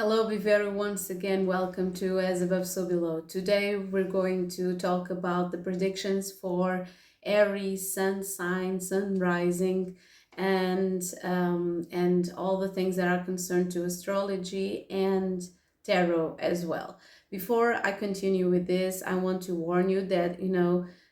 Hello, Vivero. Once again, welcome to As Above, So Below. Today, we're going to talk about the predictions for Aries, Sun sign, Sun rising, and all the things that are concerned to astrology and tarot as well. Before I continue with this, I want to warn you that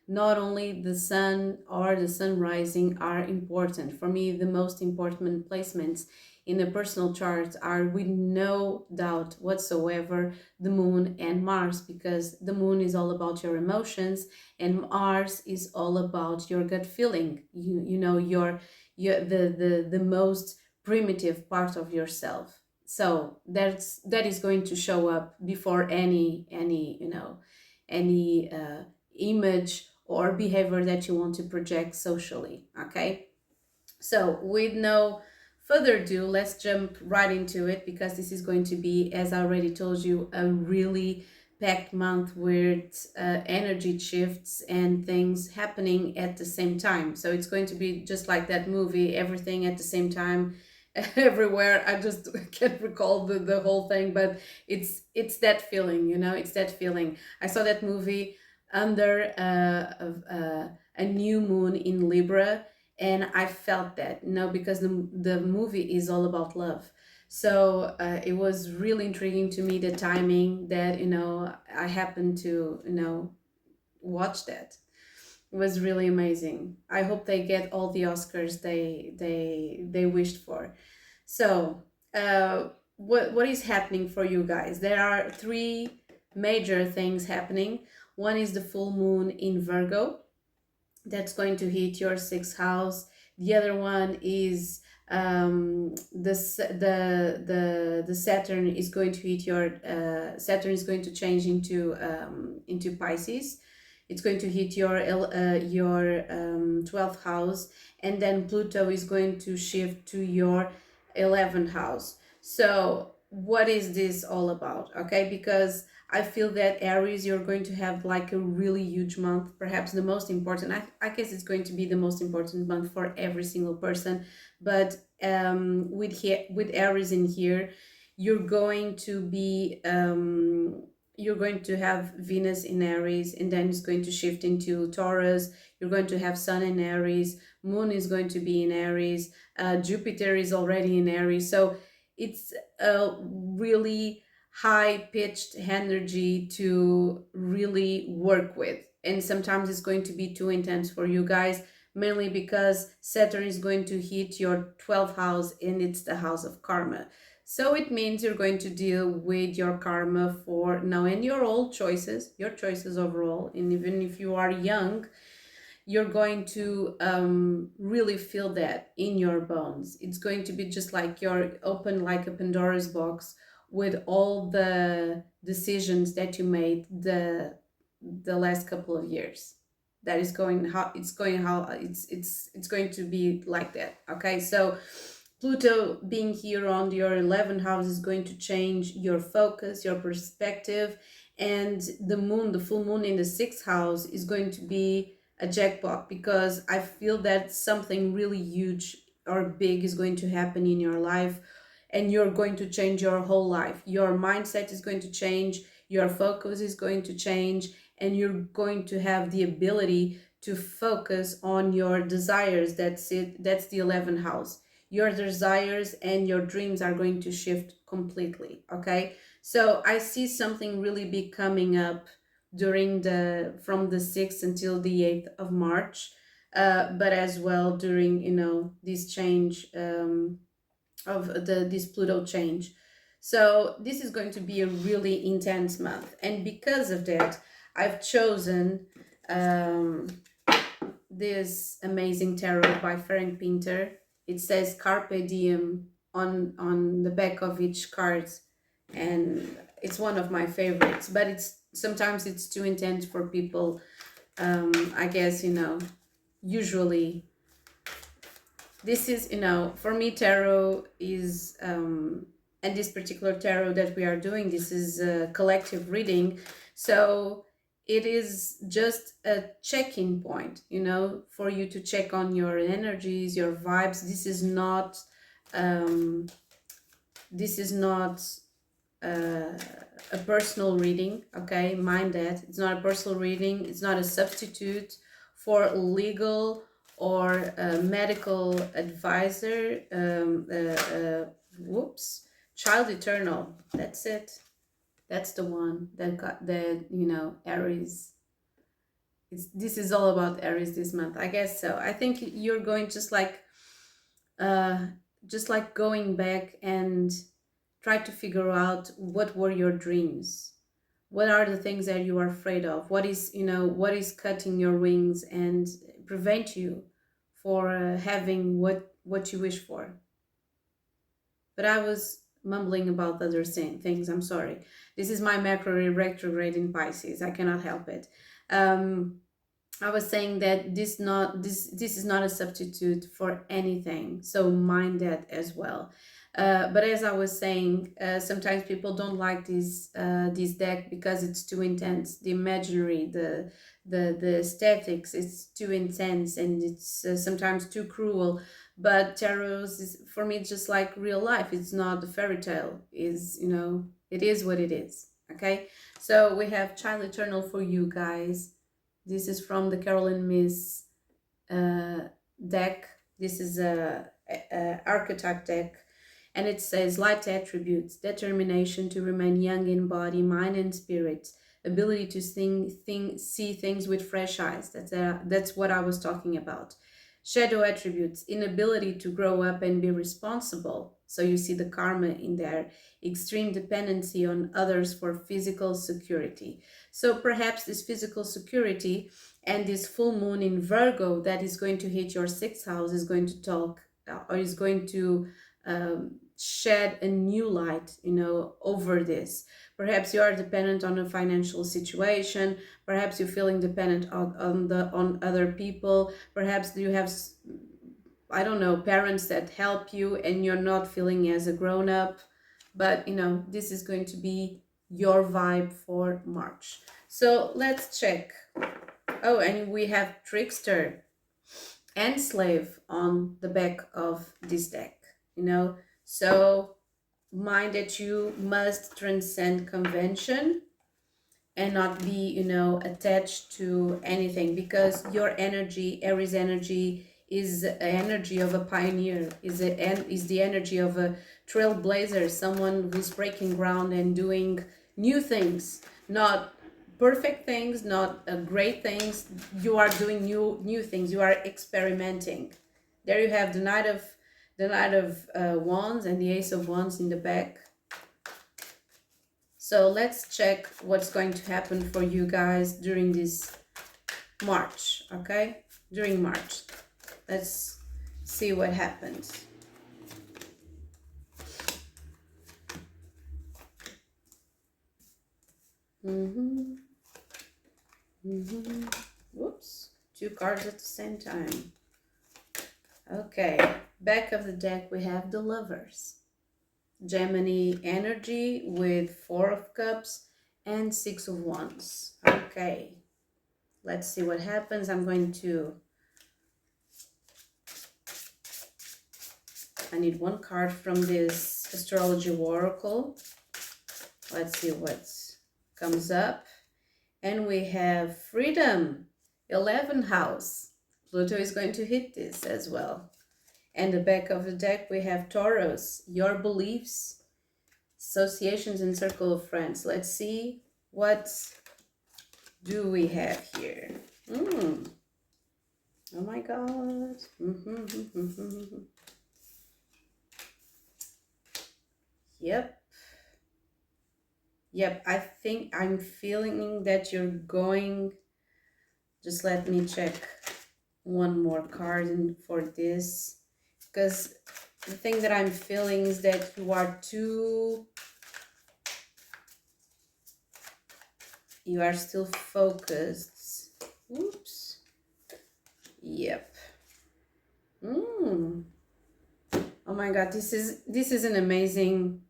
not only the sun or the sun rising are important. For me, the most important placements in the personal chart are with no doubt whatsoever the moon and Mars, because the moon is all about your emotions and Mars is all about your gut feeling. Your the most primitive part of yourself. So that is going to show up before any image or behavior that you want to project socially. Okay, so with no further ado, let's jump right into it, because this is going to be, as I already told you, a really packed month with energy shifts and things happening at the same time. So it's going to be just like that movie, everything at the same time, everywhere. I just can't recall the whole thing, but it's that feeling, it's that feeling. I saw that movie under a new moon in Libra, and I felt that, because the movie is all about love. So it was really intriguing to me, the timing that I happened to watch that. It was really amazing. I hope they get all the Oscars they wished for. So what is happening for you guys? There are three major things happening. One is the full moon in Virgo, that's going to hit your sixth house. The other one is the Saturn is going to hit your Saturn is going to change into Pisces. It's going to hit your 12th house, and then Pluto is going to shift to your 11th house. So what is this all about? Okay, because I feel that Aries, you're going to have like a really huge month, perhaps the most important. I guess it's going to be the most important month for every single person. But with Aries in here, you're going to be you're going to have Venus in Aries, and then it's going to shift into Taurus. You're going to have Sun in Aries, Moon is going to be in Aries, Jupiter is already in Aries. So it's a really high pitched energy to really work with. And sometimes it's going to be too intense for you guys, mainly because Saturn is going to hit your 12th house, and it's the house of karma. So it means you're going to deal with your karma for now, and your choices overall. And even if you are young, you're going to really feel that in your bones. It's going to be just like you're open like a Pandora's box with all the decisions that you made the last couple of years. That is going how it's going to be like that. Okay, so Pluto being here on your 11th house is going to change your focus, your perspective, and the full moon in the 6th house is going to be a jackpot, because I feel that something really huge or big is going to happen in your life, and you're going to change your whole life. Your mindset is going to change, your focus is going to change, and you're going to have the ability to focus on your desires. That's it. That's the 11th house. Your desires and your dreams are going to shift completely. Okay, so I see something really big coming up during from the 6th until the 8th of March, but as well during this change of this Pluto change. So this is going to be a really intense month, and because of that, I've chosen um, this amazing tarot by Frank Pinter. It says Carpe Diem on the back of each card, and it's one of my favorites. But it's sometimes it's too intense for people. I guess usually this is for me, tarot is and this particular tarot that we are doing, this is a collective reading. So it is just a check-in point, for you to check on your energies, your vibes. This is not a personal reading. Okay, mind that it's not a personal reading. It's not a substitute for legal or medical advisor. Whoops, Child Eternal. That's it. That's the one that got the Aries. This is all about Aries this month. I guess so. I think you're going uh, just like going back and try to figure out what were your dreams, what are the things that you are afraid of, what is cutting your wings and prevent you for having what you wish for. But I was mumbling about other things. I'm sorry. This is my Mercury retrograde in Pisces. I cannot help it. I was saying that this is not a substitute for anything, so mind that as well. But as I was saying, sometimes people don't like this deck because it's too intense. The imaginary, the aesthetics, it's too intense and it's sometimes too cruel. But tarot is for me just like real life. It's not a fairy tale. It is what it is. Okay, so we have Child Eternal for you guys. This is from the Carolyn Myss deck. This is a archetype deck, and it says light attributes: determination to remain young in body, mind, and spirit, ability to see things with fresh eyes. That's what I was talking about. Shadow attributes: inability to grow up and be responsible. So you see the karma in there. Extreme dependency on others for physical security. So perhaps this physical security and this full moon in Virgo that is going to hit your sixth house is going to talk or is going to shed a new light, over this. Perhaps you are dependent on a financial situation. Perhaps you're feeling dependent on other people. Perhaps you have, I don't know, parents that help you and you're not feeling as a grown up. But this is going to be your vibe for March. So let's check. Oh, and we have Trickster and Slave on the back of this deck. So mind that you must transcend convention and not be attached to anything, because your energy, Aries energy, is the energy of a pioneer, is the energy of a trailblazer, someone who's breaking ground and doing new things, not perfect things, not great things. You are doing new things. You are experimenting. There you have the Knight of Wands and the Ace of Wands in the back. So let's check what's going to happen for you guys during this March, okay? During March. Let's see what happens. Whoops, 2 cards at the same time. Okay, back of the deck we have the Lovers. Gemini energy with 4 of Cups and 6 of Wands. Okay, let's see what happens. I need 1 card from this astrology oracle. Let's see what comes up. And we have Freedom, 11th house. Pluto is going to hit this as well. And the back of the deck we have Taurus, your beliefs, associations, and circle of friends. Let's see what do we have here. Oh my God. Yep, I think I'm feeling that you're going. Just let me check 1 more card for this, because the thing that I'm feeling is that you are still focused. Oops. Yep. Oh my God, this is an amazing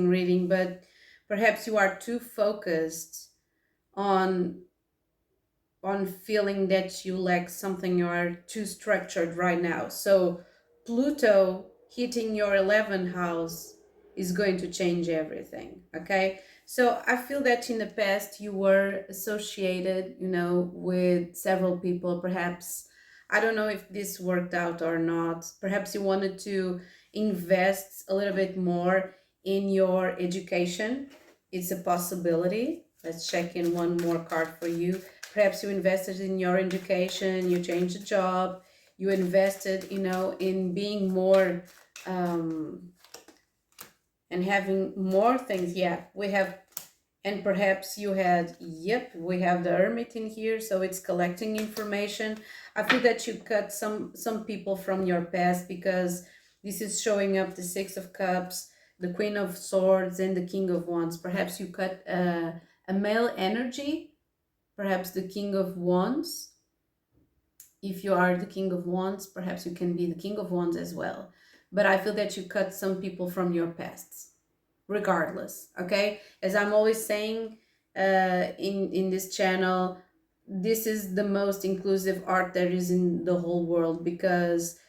reading, but perhaps you are too focused on feeling that you lack something. You are too structured right now. So Pluto hitting your 11th house is going to change everything. Okay, so I feel that in the past you were associated, with several people. Perhaps, I don't know if this worked out or not. Perhaps you wanted to invest a little bit more in your education. It's a possibility. Let's check in one more card for you. Perhaps you invested in your education, you changed the job, you invested, in being more, um, and having more things. Yeah, we have, and perhaps you had, yep, we have the Hermit in here, so it's collecting information. I feel that you cut some people from your past, because this is showing up the Six of Cups, the Queen of Swords, and the King of Wands. Perhaps you cut a male energy, perhaps the King of Wands. If you are the King of Wands, perhaps you can be the King of Wands as well. But I feel that you cut some people from your pasts, regardless. Okay, as I'm always saying, in this channel, this is the most inclusive art there is in the whole world, because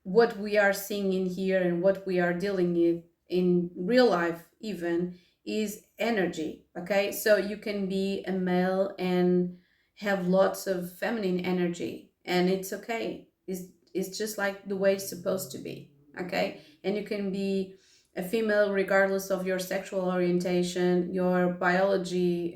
what we are seeing in here and what we are dealing with in real life even is energy. Okay, so you can be a male and have lots of feminine energy, and it's okay. It's just like the way it's supposed to be. Okay, and you can be a female regardless of your sexual orientation, your biology,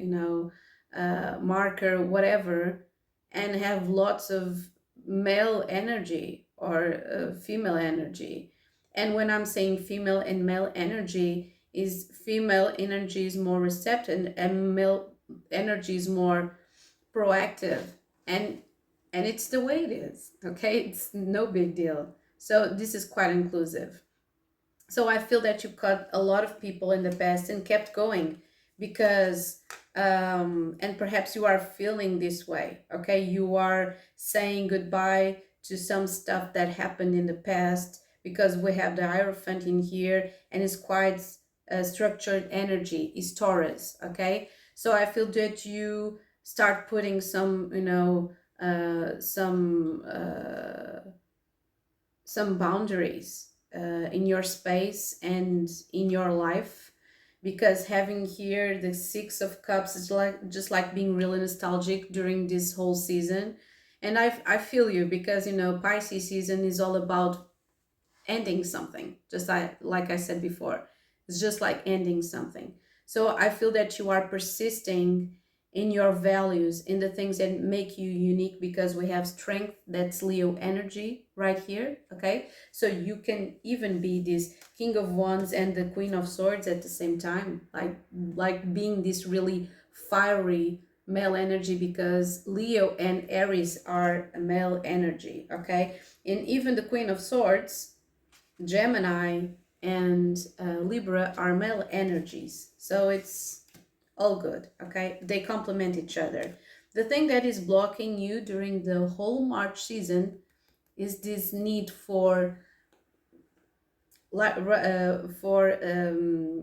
marker, whatever, and have lots of male energy or female energy. And when I'm saying female and male energy, is female energy is more receptive and male energy is more proactive, and it's the way it is. Okay, it's no big deal. So this is quite inclusive. So I feel that you cut a lot of people in the past and kept going, because and perhaps you are feeling this way. Okay, you are saying goodbye to some stuff that happened in the past, because we have the Hierophant in here, and it's quite structured energy, is Taurus. Okay, so I feel that you start putting some, some boundaries in your space and in your life, because having here the Six of Cups is like just like being really nostalgic during this whole season. And I feel you, because Pisces season is all about ending something, just like I said before. It's just like ending something. So I feel that you are persisting in your values, in the things that make you unique, because we have Strength, that's Leo energy right here. Okay, so you can even be this King of Wands and the Queen of Swords at the same time, like being this really fiery male energy, because Leo and Aries are a male energy. Okay, and even the Queen of Swords, Gemini, and Libra are male energies. So it's all good. Okay, they complement each other. The thing that is blocking you during the whole March season is this need for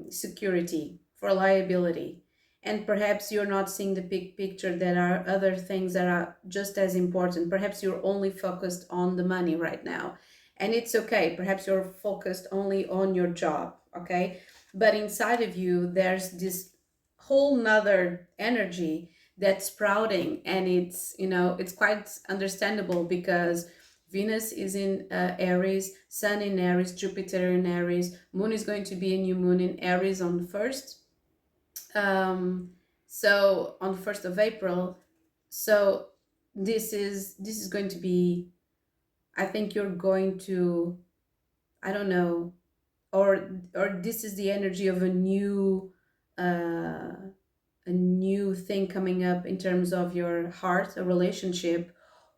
security, for liability, and perhaps you're not seeing the big picture. There are other things that are just as important. Perhaps you're only focused on the money right now, and it's okay. Perhaps you're focused only on your job. Okay, but inside of you there's this whole nother energy that's sprouting, and it's quite understandable, because Venus is in Aries, Sun in Aries, Jupiter in Aries, Moon is going to be a new moon in Aries on the 1st. So on the 1st of April. So this is going to be, I think you're going to, I don't know, or this is the energy of a new thing coming up in terms of your heart, a relationship,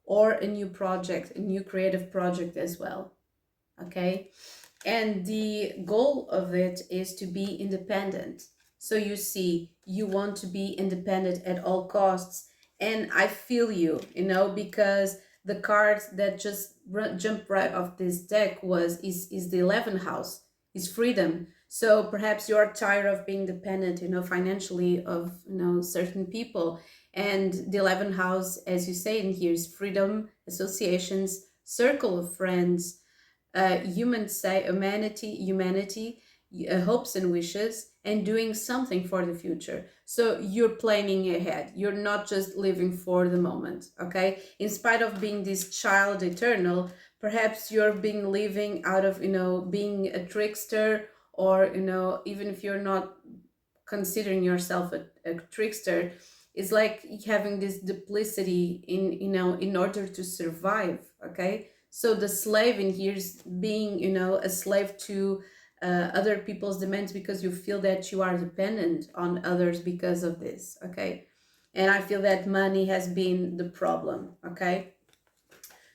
or a new project, a new creative project as well. Okay, and the goal of it is to be independent. So you see, you want to be independent at all costs, and I feel you, because the card that just jumped right off this deck is the 11th house, is freedom. So perhaps you're tired of being dependent, financially, of certain people. And the 11th house, as you say in here, is freedom, associations, circle of friends, humanity, hopes and wishes, and doing something for the future. So you're planning ahead. You're not just living for the moment, okay? In spite of being this child eternal, perhaps you're being living out of, being a trickster, or, even if you're not considering yourself a trickster, it's like having this duplicity in order to survive, okay? So the slave in here is being, a slave to other people's demands, because you feel that you are dependent on others because of this, okay? And I feel that money has been the problem, okay?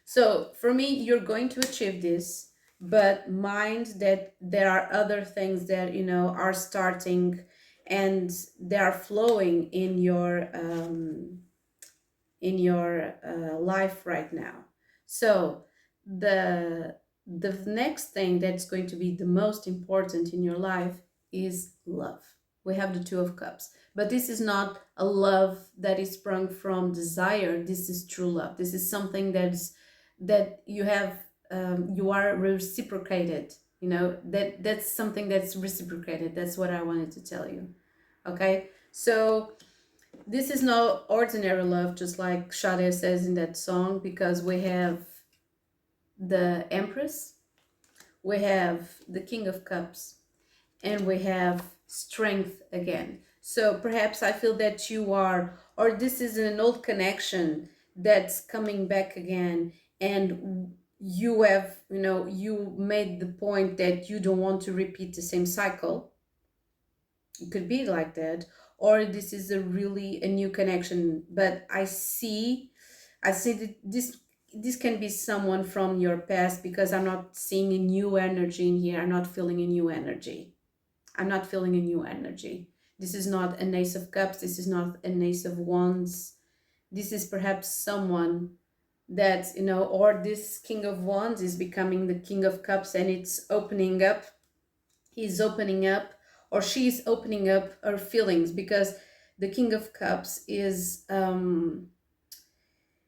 So for me, you're going to achieve this, but mind that there are other things that, are starting, and they are flowing in your life right now. So the the next thing that's going to be the most important in your life is love. We have the Two of Cups, but this is not a love that is sprung from desire. This is true love. This is something that you have, you are reciprocated. That's something that's reciprocated. That's what I wanted to tell you. Okay, so this is no ordinary love, just like Sade says in that song, because we have the Empress, we have the King of Cups, and we have strength again. So perhaps I feel that you are, or this is an old connection that's coming back again, and you have, you made the point that you don't want to repeat the same cycle. It could be like that, or this is a new connection. But I see that this can be someone from your past, because I'm not seeing a new energy in here. I'm not feeling a new energy. I'm not feeling a new energy. This is not an Ace of Cups. This is not an Ace of Wands. This is perhaps someone that, or this King of Wands is becoming the King of Cups, and it's opening up. He's opening up, or she's opening up her feelings, because the King of Cups is,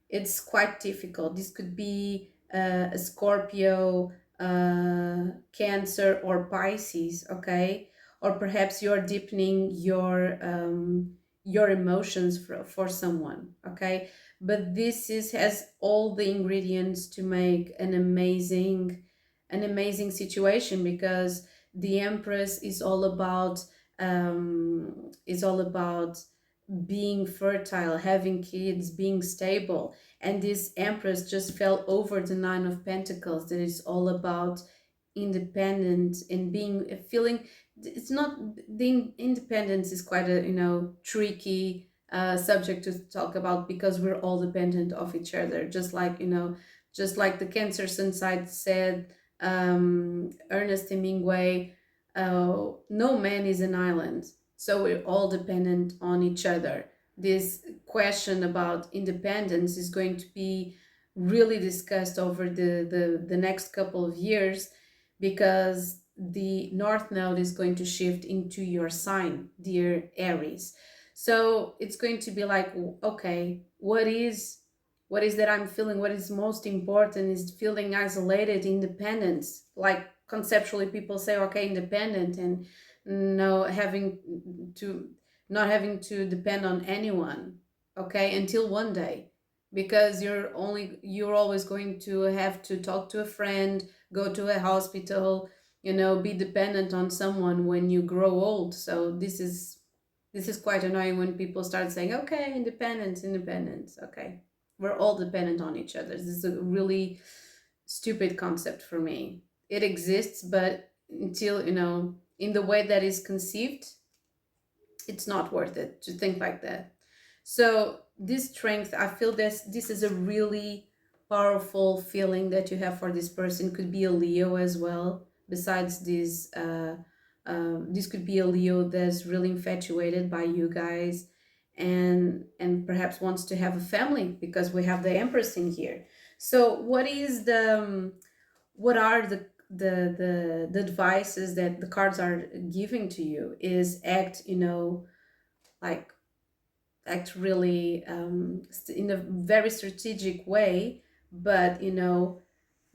it's quite difficult. This could be a Scorpio, Cancer, or Pisces, okay? Or perhaps you're deepening your emotions for someone, okay? But this has all the ingredients to make an amazing situation, because the Empress is all about being fertile, having kids, being stable. And this Empress just fell over the Nine of Pentacles, that is all about independence and being feeling. It's not, the independence is quite a, tricky subject to talk about, because we're all dependent of each other, just like the Cancer Sun side said, Ernest Hemingway, no man is an island, so we're all dependent on each other. This question about independence is going to be really discussed over the next couple of years, because the North Node is going to shift into your sign, dear Aries. So it's going to be like, okay, what is that I'm feeling? What is most important is feeling isolated, independence. Like conceptually, people say, okay, independent, and no having to not having to depend on anyone, okay, until one day, because you're always going to have to talk to a friend, go to a hospital, be dependent on someone when you grow old. So this is quite annoying when people start saying, okay, independence, okay, we're all dependent on each other. This is a really stupid concept for me. It exists, but until, in the way that is conceived, it's not worth it to think like that. So this strength, I feel this is a really powerful feeling that you have for this person. Could be a Leo as well. Besides this, this could be a Leo that's really infatuated by you guys, and perhaps wants to have a family, because we have the Empress in here. So what are the advices that the cards are giving to you is act, like act really, in a very strategic way, but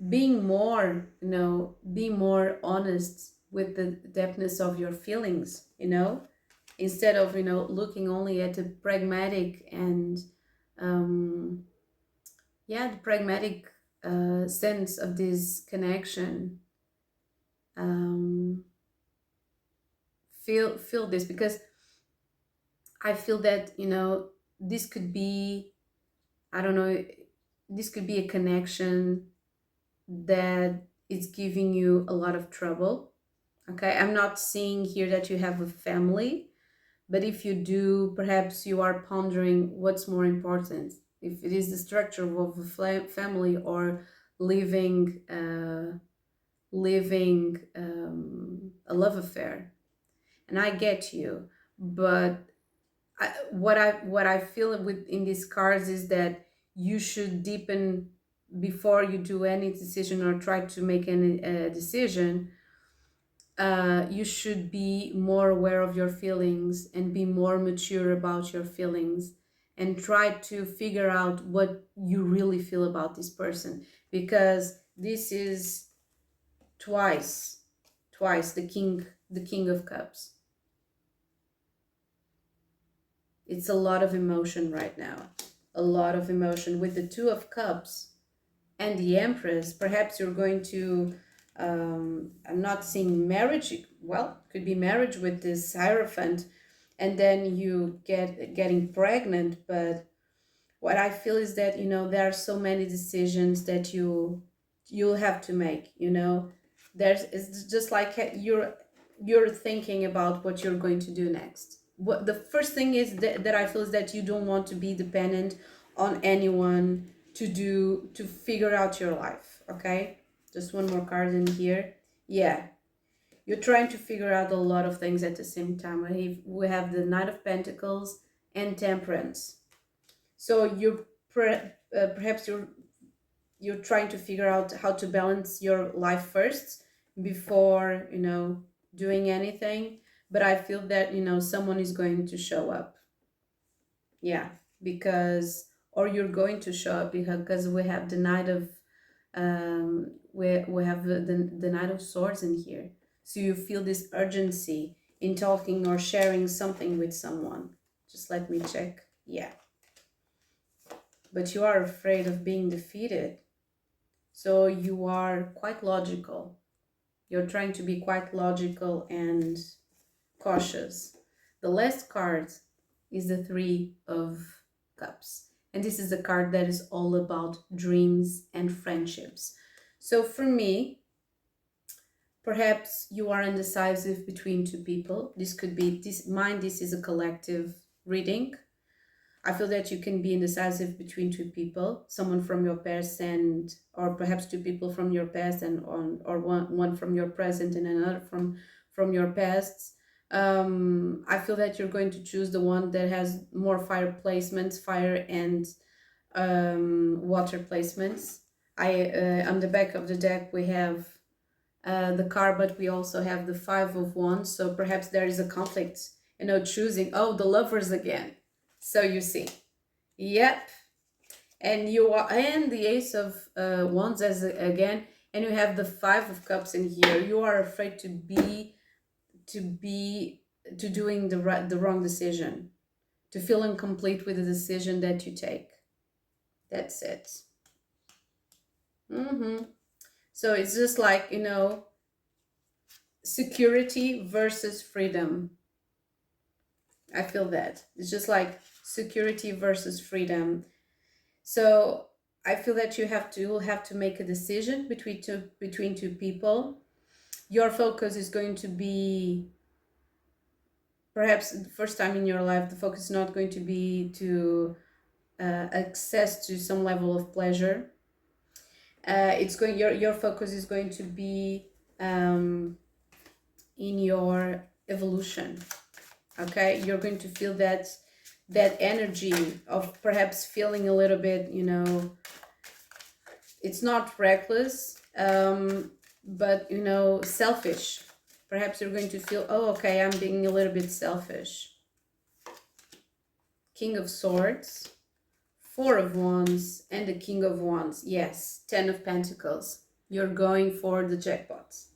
being more, being more honest with the depthness of your feelings, instead of, looking only at the pragmatic and, um, yeah, the pragmatic sense of this connection. Um, feel this, because I feel that, this could be, I don't know, this could be a connection that is giving you a lot of trouble. Okay, I'm not seeing here that you have a family, but if you do, perhaps you are pondering what's more important, if it is the structure of a family, or living a love affair. And I get you, but what I feel with in these cards is that you should deepen before you do any decision or try to make any decision. You should be more aware of your feelings and be more mature about your feelings, and try to figure out what you really feel about this person, because this is twice twice the king of cups. It's a lot of emotion right now, a lot of emotion with the two of cups and the empress. Perhaps you're going to, I'm not seeing marriage, well, could be marriage with this hierophant, and then you getting pregnant. But what I feel is that, there are so many decisions that you'll have to make. There's It's just like you're thinking about what you're going to do next. What the first thing is that I feel is that you don't want to be dependent on anyone to figure out your life. Okay, just one more card in here. Yeah, you're trying to figure out a lot of things at the same time. We have the Knight of Pentacles and Temperance. So perhaps you're trying to figure out how to balance your life first before, doing anything. But I feel that, someone is going to show up. Yeah, because, or you're going to show up, because we have the Knight of, we have the Knight of Swords in here. So you feel this urgency in talking or sharing something with someone. Just let me check. Yeah, but you are afraid of being defeated. So you are quite logical. You're trying to be quite logical and cautious. The last card is the Three of Cups. And this is a card that is all about dreams and friendships. So for me, perhaps you are indecisive between two people. This could be this is a collective reading. I feel that you can be indecisive between two people, someone from your past, or perhaps two people from your past, or one from your present and another from your past. I feel that you're going to choose the one that has more fire placements, fire and water placements. On the back of the deck we have the car, but we also have the Five of Wands. So perhaps there is a conflict, choosing. Oh, the Lovers again. So you see, yep, and you are, and the Ace of Wands as again, and you have the Five of Cups in here. You are afraid to doing the wrong decision, to feel incomplete with the decision that you take. That's it. So it's just like, security versus freedom. I feel that it's just like security versus freedom. So I feel that you'll have to make a decision between two people. Your focus is going to be, perhaps the first time in your life, the focus is not going to be to access to some level of pleasure. Your focus is going to be in your evolution. Okay, you're going to feel that energy of perhaps feeling a little bit, it's not reckless, but selfish. Perhaps you're going to feel, oh, okay, I'm being a little bit selfish. King of Swords, Four of Wands, and the King of Wands. Yes, Ten of Pentacles. You're going for the jackpots.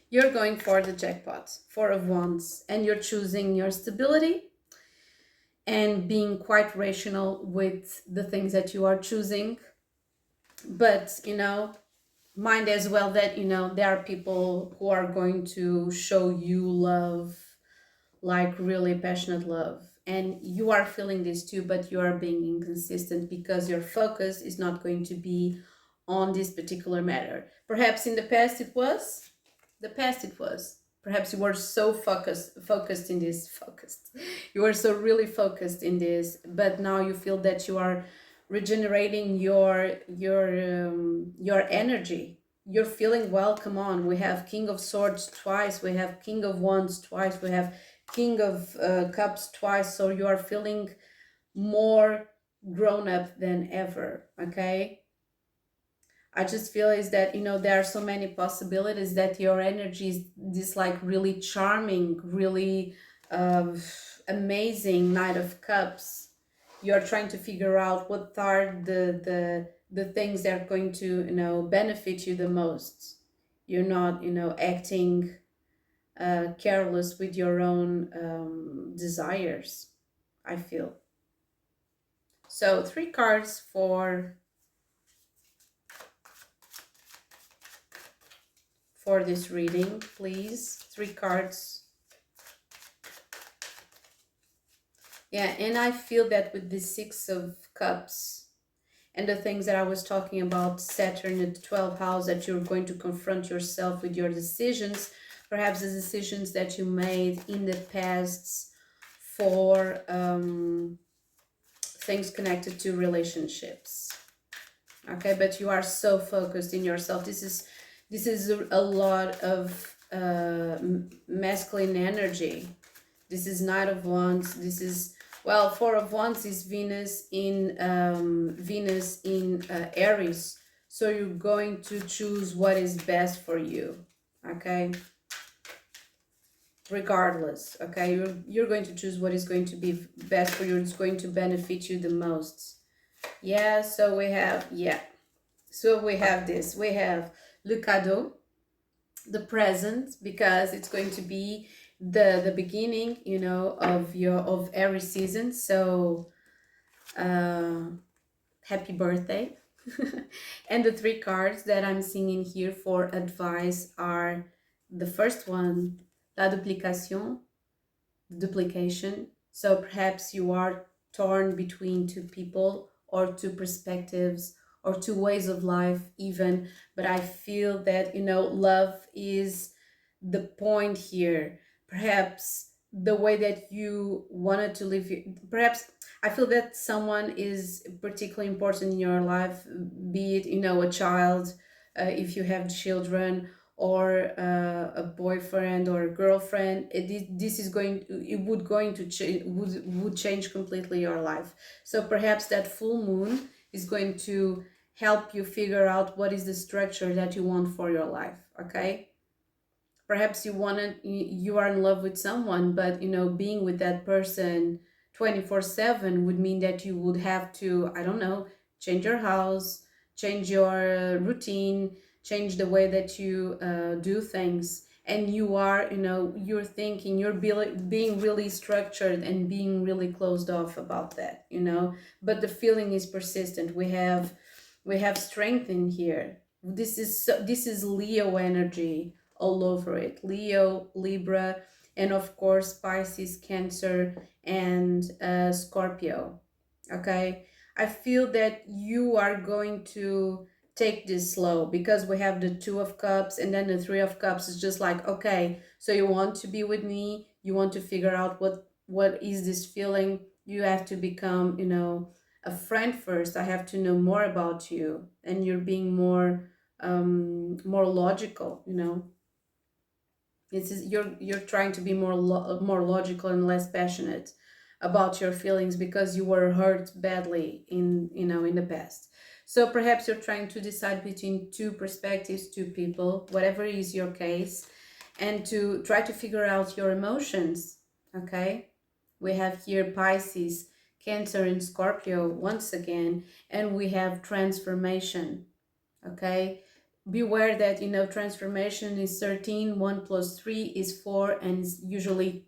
You're going for the jackpots, Four of Wands, and you're choosing your stability and being quite rational with the things that you are choosing. But, mind as well that, there are people who are going to show you love, like really passionate love. And you are feeling this too, but you are being inconsistent because your focus is not going to be on this particular matter. Perhaps in the past it was. Perhaps you were so focused in this, You were so really focused in this, but now you feel that you are regenerating your energy. You're feeling well. Come on, we have King of Swords twice, we have King of Wands twice, we have King of Cups twice, so you are feeling more grown up than ever. Okay, I just feel is that there are so many possibilities that your energy is this like really charming, really uh, amazing Knight of Cups. You're trying to figure out what are the things that are going to benefit you the most. You're not acting careless with your own desires, I feel. So 3 cards for this reading, please. 3 cards. Yeah, and I feel that with the 6 of Cups and the things that I was talking about, Saturn at the 12th house, that you're going to confront yourself with your decisions, perhaps the decisions that you made in the past for things connected to relationships. Okay, but you are so focused in yourself. This is a lot of masculine energy. This is Knight of Wands. This is, well, Four of Wands is Venus in Aries. So you're going to choose what is best for you. Okay, regardless. Okay, you're going to choose what is going to be best for you. It's going to benefit you the most. Yeah, so we have, this. We have le cadeau, the present, because it's going to be the beginning, of every season. So happy birthday. And the 3 cards that I'm seeing in here for advice are the first one, la duplication. So perhaps you are torn between 2 people or 2 perspectives or 2 ways of life even, but I feel that love is the point here. Perhaps the way that you wanted to live, perhaps I feel that someone is particularly important in your life, be it a child, if you have children, or a boyfriend or a girlfriend. This is going, it would going to change, would change completely your life. So perhaps that full moon is going to help you figure out what is the structure that you want for your life. Okay, perhaps you are in love with someone, but being with that person 24/7 would mean that you would have to, I don't know, change your house, change your routine, change the way that you do things. And you are, you're thinking, you're being really structured and being really closed off about that, but the feeling is persistent. We have strength in here. This is Leo energy all over it. Leo, Libra, and of course Pisces, Cancer, and Scorpio. Okay, I feel that you are going to take this slow, because we have the 2 of Cups and then the 3 of Cups. Is just like, okay, so you want to be with me, you want to figure out what is this feeling. You have to become a friend first. I have to know more about you, and you're being more logical. You're trying to be more logical and less passionate about your feelings, because you were hurt badly in the past. So perhaps you're trying to decide between 2 perspectives, 2 people, whatever is your case, and to try to figure out your emotions. Okay, we have here Pisces, Cancer, and Scorpio once again, and we have transformation. Okay, beware that, you know, transformation is 13, 1 plus 3 is 4, and it's usually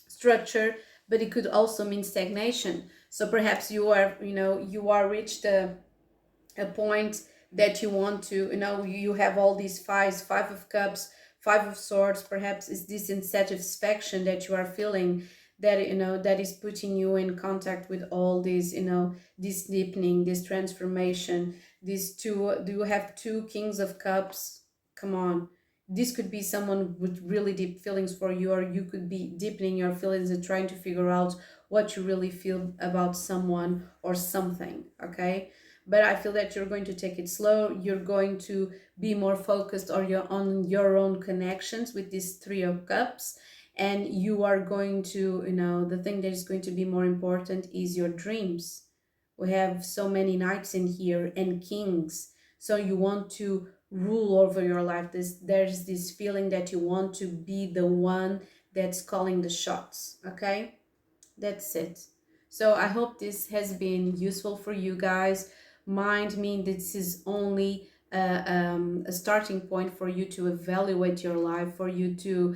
structure, but it could also mean stagnation. So perhaps you are, you know, you are reached a point that you want to, you know, you have all these fives, 5 of cups, 5 of swords. Perhaps it's this insatisfaction that you are feeling, that, you know, that is putting you in contact with all this, you know, this deepening, this transformation. These two, do you have 2 kings of cups? Come on, this could be someone with really deep feelings for you, or you could be deepening your feelings and trying to figure out what you really feel about someone or something. Okay, but I feel that you're going to take it slow. You're going to be more focused on your own connections with these 3 of cups, and you are going to, you know, the thing that is going to be more important is your dreams. We have so many knights in here and kings, so you want to rule over your life. There's this feeling that you want to be the one that's calling the shots. Okay, that's it. So I hope this has been useful for you guys. Mind me, this is only a starting point for you to evaluate your life, for you to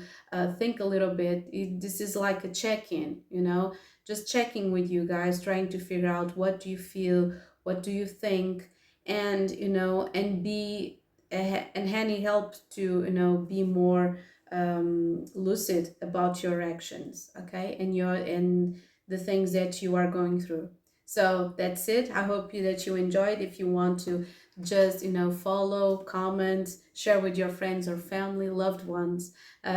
think a little bit. This is like a check-in, you know, just checking with you guys, trying to figure out what do you feel, what do you think, and, you know, and be and Hanny help to, you know, be more lucid about your actions. Okay, and your and the things that you are going through. So that's it. I hope that you enjoyed. If you want to just, you know, follow, comment, share with your friends or family, loved ones,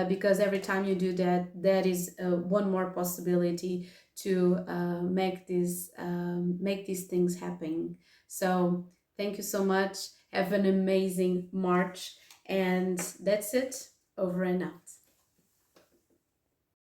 because every time you do that, that is one more possibility to make these things happen. So thank you so much. Have an amazing March, and that's it. Over and out.